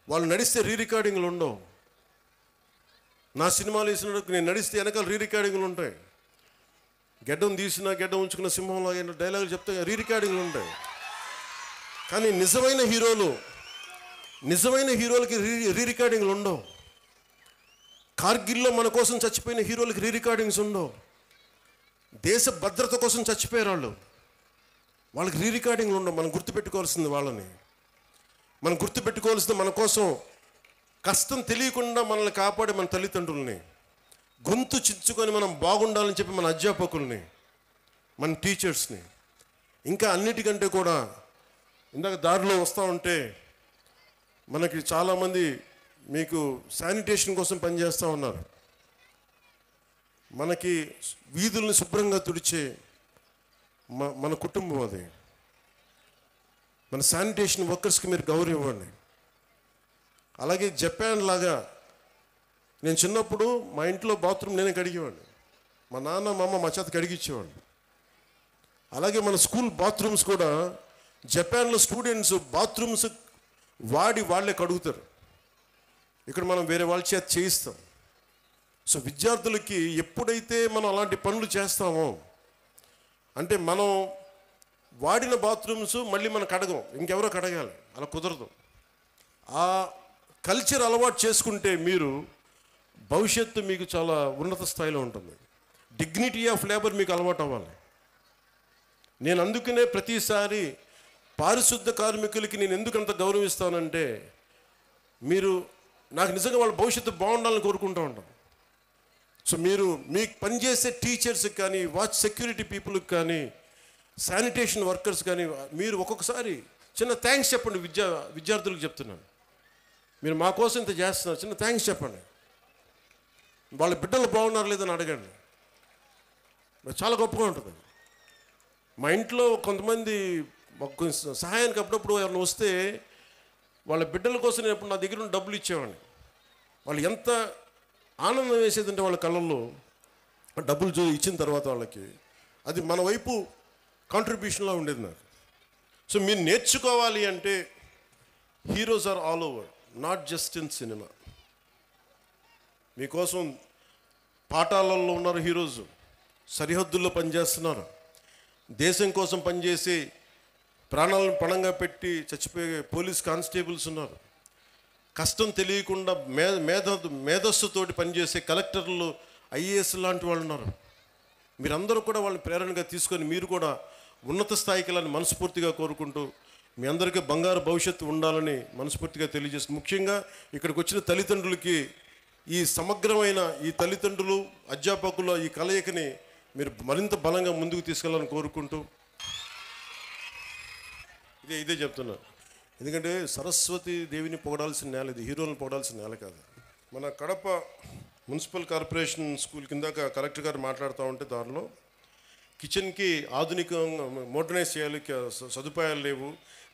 వాళ్ళు నడిస్తే రీ రికార్డింగ్లు ఉండవు. నా సినిమాలు వేసినప్పుడు నేను నడిస్తే వెనకాల రీ రికార్డింగ్లు ఉంటాయి. గెడ్డం తీసినా గెడ్డం ఉంచుకున్న సింహంలో డైలాగులు చెప్తే రీ రికార్డింగ్లు ఉంటాయి. కానీ నిజమైన హీరోలకి రీ రికార్డింగ్లు ఉండవు. కార్గిల్లో మన కోసం చచ్చిపోయిన హీరోలకి రీ రికార్డింగ్స్ ఉండవు. దేశ భద్రత కోసం చచ్చిపోయారు వాళ్ళకి రీ రికార్డింగ్లు ఉండవు. మనం గుర్తుపెట్టుకోవాల్సింది వాళ్ళని. మనం గుర్తుపెట్టుకోవాల్సింది మన కోసం కష్టం తెలియకుండా మనల్ని కాపాడే మన తల్లిదండ్రుల్ని, గొంతు చించుకొని మనం బాగుండాలని చెప్పి మన అధ్యాపకుల్ని, మన టీచర్స్ని. ఇంకా అన్నిటికంటే కూడా ఇందాక దారిలో వస్తూ ఉంటే మనకి చాలామంది మీకు శానిటేషన్ కోసం పనిచేస్తూ ఉన్నారు. మనకి వీధుల్ని శుభ్రంగా తుడిచే మన కుటుంబం అది. మన శానిటేషన్ వర్కర్స్కి మీరు గౌరవం ఇవ్వండి. అలాగే జపాన్ లాగా నేను చిన్నప్పుడు మా ఇంట్లో బాత్రూమ్ నేనే కడిగేవాడిని. మా నాన్న మా అమ్మ మా చేత కడిగిచ్చేవాళ్ళు. అలాగే మన స్కూల్ బాత్రూమ్స్ కూడా జపాన్లో స్టూడెంట్స్ బాత్రూమ్స్ వాళ్ళే కడుగుతారు. ఇక్కడ మనం వేరే వాళ్ళ చేత చేయిస్తాం. సో విద్యార్థులకి ఎప్పుడైతే మనం అలాంటి పనులు చేస్తామో, అంటే మనం వాడిన బాత్రూమ్స్ మళ్ళీ మనం కడగం, ఇంకెవరో కడగాలి, అలా కుదరదు. ఆ కల్చర్ అలవాటు చేసుకుంటే మీరు భవిష్యత్తు మీకు చాలా ఉన్నత స్థాయిలో ఉంటుంది. డిగ్నిటీ ఆఫ్ లేబర్ మీకు అలవాటు అవ్వాలి. నేను అందుకనే ప్రతిసారి పారిశుద్ధ కార్మికులకి నేను ఎందుకంత గౌరవిస్తానంటే, మీరు నాకు నిజంగా వాళ్ళ భవిష్యత్తు బాగుండాలని కోరుకుంటూ ఉంటాం. సో మీరు మీకు పనిచేసే టీచర్స్కి కానీ, వాచ్ సెక్యూరిటీ పీపుల్కి కానీ, శానిటేషన్ వర్కర్స్ కానీ మీరు ఒక్కొక్కసారి చిన్న థ్యాంక్స్ చెప్పండి. విద్యార్థులకు చెప్తున్నాను, మీరు మా కోసం ఇంత చేస్తున్నారు, చిన్న థ్యాంక్స్ చెప్పండి. వాళ్ళ బిడ్డలు బాగున్నారు లేదని అడగండి. చాలా గొప్పగా ఉంటుంది. మా ఇంట్లో కొంతమంది సహాయానికి అప్పుడప్పుడు ఎవరైనా వస్తే వాళ్ళ బిడ్డల కోసం నేను ఎప్పుడు నా దగ్గర ఉన్న డబ్బులు ఇచ్చేవాడిని. వాళ్ళు ఎంత ఆనందం వేసేదంటే వాళ్ళ కళ్ళల్లో డబ్బులు ఇచ్చిన తర్వాత వాళ్ళకి అది మన వైపు కాంట్రిబ్యూషన్లా ఉండేది నాకు. సో మీరు నేర్చుకోవాలి అంటే heroes are all over, not just in cinema. మీకోసం పాఠాలలో ఉన్నారు హీరోస్, సరిహద్దుల్లో పనిచేస్తున్నారు, దేశం కోసం పనిచేసి ప్రాణాలను పణంగా పెట్టి చచ్చిపోయే పోలీస్ కానిస్టేబుల్స్ ఉన్నారు, కష్టం తెలియకుండా మేధస్సుతోటి పనిచేసే కలెక్టర్లు, ఐఏఎస్ లాంటి వాళ్ళు ఉన్నారు. మీరందరూ కూడా వాళ్ళని ప్రేరణగా తీసుకొని మీరు కూడా ఉన్నత స్థాయికి వెళ్ళాలని మనస్ఫూర్తిగా కోరుకుంటూ, మీ అందరికీ బంగారు భవిష్యత్తు ఉండాలని మనస్ఫూర్తిగా తెలియజేస్తుంది. ముఖ్యంగా ఇక్కడికి వచ్చిన తల్లిదండ్రులకి ఈ సమగ్రమైన ఈ తల్లిదండ్రులు అధ్యాపకుల ఈ కలయికని మీరు మరింత బలంగా ముందుకు తీసుకెళ్ళాలని కోరుకుంటూ ఇదే చెప్తున్నాను. ఎందుకంటే సరస్వతి దేవిని పొగడాల్సిన నేల ఇది, హీరోలను పొగడాల్సిన నేల కాదు. మన కడప మున్సిపల్ కార్పొరేషన్ స్కూల్ కిందాక కలెక్టర్ గారు మాట్లాడుతూ ఉంటే దానిలో కిచెన్కి ఆధునికంగా మోడర్నైజ్ చేయాలి, సదుపాయాలు లేవు,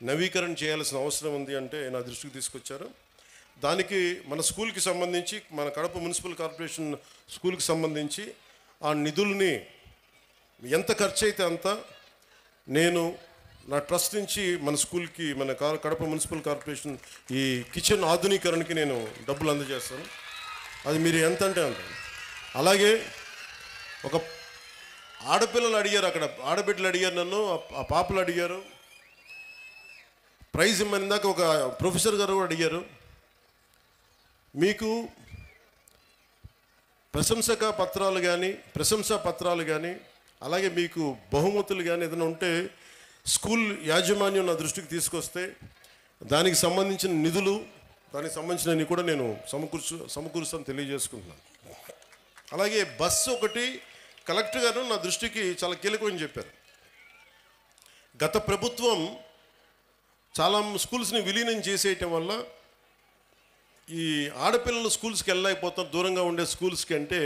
నవీకరణ చేయాల్సిన అవసరం ఉంది అంటే నా దృష్టికి తీసుకొచ్చారు. దానికి మన స్కూల్కి సంబంధించి, మన కడప మున్సిపల్ కార్పొరేషన్ స్కూల్కి సంబంధించి ఆ నిధుల్ని ఎంత ఖర్చు అయితే అంత నేను నా ట్రస్ట్ నుంచి మన స్కూల్కి, మన కడప మున్సిపల్ కార్పొరేషన్ ఈ కిచెన్ ఆధునీకరణకి నేను డబ్బులు అందజేస్తాను. అది మీరు ఎంత అంటే అంత. అలాగే ఒక ఆడపిల్లలు అడిగారు, అక్కడ ఆడబిడ్డలు అడిగారు నన్ను, ఆ పాపలు అడిగారు ప్రైజ్ ఇమ్మని. దాకా ఒక ప్రొఫెసర్ గారు కూడా అడిగారు, మీకు ప్రశంసా పత్రాలు కానీ అలాగే మీకు బహుమతులు కానీ ఏదైనా ఉంటే స్కూల్ యాజమాన్యం నా దృష్టికి తీసుకొస్తే దానికి సంబంధించిన నిధులు, దానికి సంబంధించినవి కూడా నేను సమకూరుస్తాను తెలియజేసుకుంటున్నాను. అలాగే బస్సు ఒకటి కలెక్టర్ గారు నా దృష్టికి చాలా కీలకమని చెప్పారు. గత ప్రభుత్వం చాలా స్కూల్స్ని విలీనం చేసేయటం వల్ల ఈ ఆడపిల్లలు స్కూల్స్కి వెళ్ళలేకపోతారు, దూరంగా ఉండే స్కూల్స్కి. అంటే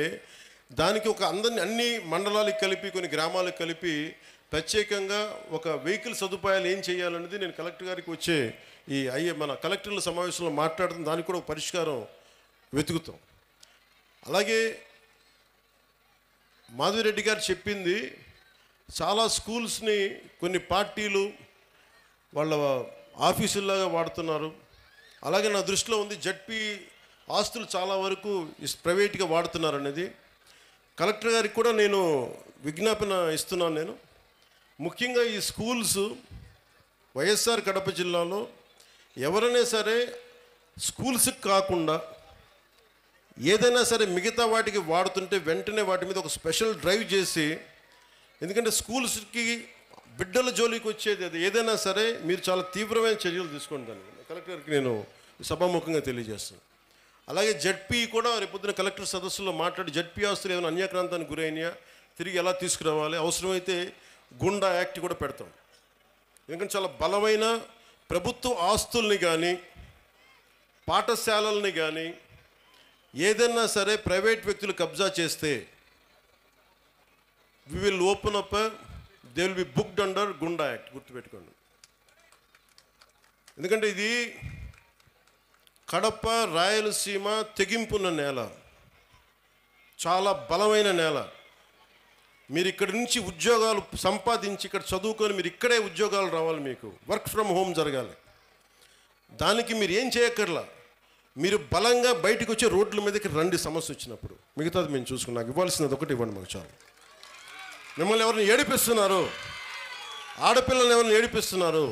దానికి ఒక అన్ని మండలాలకు కలిపి, కొన్ని గ్రామాలకు కలిపి ప్రత్యేకంగా ఒక వెహికల్ సదుపాయాలు ఏం చేయాలనేది నేను కలెక్టర్ గారికి వచ్చే మన కలెక్టర్ల సమావేశంలో మాట్లాడుతున్న దానికి కూడా ఒక పరిష్కారం వెతుకుతాం. అలాగే మాధవిరెడ్డి గారు చెప్పింది చాలా స్కూల్స్ని కొన్ని పార్టీలు వాళ్ళ ఆఫీసుల్లాగా వాడుతున్నారు. అలాగే నా దృష్టిలో ఉంది జడ్పీ ఆస్తులు చాలా వరకు ప్రైవేట్గా వాడుతున్నారు అనేది. కలెక్టర్ గారికి కూడా నేను విజ్ఞాపన ఇస్తున్నాను. నేను ముఖ్యంగా ఈ స్కూల్స్ వైఎస్ఆర్ కడప జిల్లాలో ఎవరైనా సరే స్కూల్స్కి కాకుండా ఏదైనా సరే మిగతా వాటికి వాడుతుంటే వెంటనే వాటి మీద ఒక స్పెషల్ డ్రైవ్ చేసి, ఎందుకంటే స్కూల్స్కి బిడ్డల జోలికి వచ్చేది అది ఏదైనా సరే మీరు చాలా తీవ్రమైన చర్యలు తీసుకోండి. దాన్ని కలెక్టర్కి నేను సభాముఖంగా తెలియజేస్తాను. అలాగే జడ్పీ కూడా రేపొద్దున కలెక్టర్ సదస్సులో మాట్లాడి జడ్పీ ఆస్తులు ఏమైనా అన్యాక్రాంతానికి గురైనాయా తిరిగి ఎలా తీసుకురావాలి, అవసరమైతే గుండా యాక్ట్ కూడా పెడతాం. ఎందుకంటే చాలా బలమైన ప్రభుత్వ ఆస్తుల్ని కానీ పాఠశాలల్ని కానీ ఏదైనా సరే ప్రైవేట్ వ్యక్తులు కబ్జా చేస్తే we will open up, they will be booked under goonda act. గుర్తుపెట్టుకోండి. ఎందుకంటే ఇది కడప రాయలసీమ తెగింపున్న నేల, చాలా బలమైన నేల. మీరు ఇక్కడి నుంచి ఉద్యోగాలు సంపాదించి ఇక్కడ చదువుకొని మీరు ఇక్కడే ఉద్యోగాలు రావాలి, మీకు వర్క్ ఫ్రమ్ హోమ్ జరగాలి. దానికి మీరు ఏం చేయక్కర్లా, మీరు బలంగా బయటకు వచ్చి రోడ్ల మీదకి రండి సమస్య వచ్చినప్పుడు. మిగతాది మేము చూసుకుని నాకు ఇవ్వాల్సినది ఒకటి ఇవ్వండి మాకు చాలు. మిమ్మల్ని ఎవరిని ఏడిపిస్తున్నారు, ఆడపిల్లల్ని ఎవరిని ఏడిపిస్తున్నారు,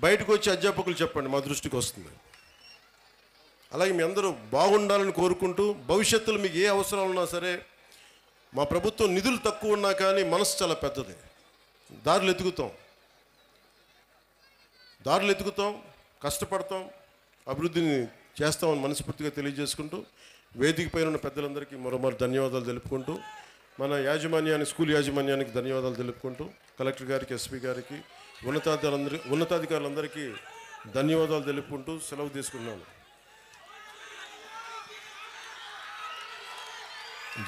బయటకు వచ్చి అధ్యాపకులు చెప్పండి, మా దృష్టికి వస్తుంది. అలాగే మీ అందరూ బాగుండాలని కోరుకుంటూ భవిష్యత్తులో మీకు ఏ అవసరాలు ఉన్నా సరే, మా ప్రభుత్వం నిధులు తక్కువ ఉన్నా కానీ మనసు చాలా పెద్దది. దారులు ఎతుకుతాం, కష్టపడతాం, అభివృద్ధిని చేస్తామని మనస్ఫూర్తిగా తెలియజేసుకుంటూ వేదిక పైన ఉన్న పెద్దలందరికీ మరోమారు ధన్యవాదాలు తెలుపుకుంటూ, మన యాజమాన్యానికి, స్కూల్ యాజమాన్యానికి ధన్యవాదాలు తెలుపుకుంటూ, కలెక్టర్ గారికి, ఎస్పీ గారికి, ఉన్నతాధికారులందరికీ ధన్యవాదాలు తెలుపుకుంటూ సెలవు తీసుకున్నాను.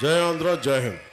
జై ఆంధ్ర, జై హింద్.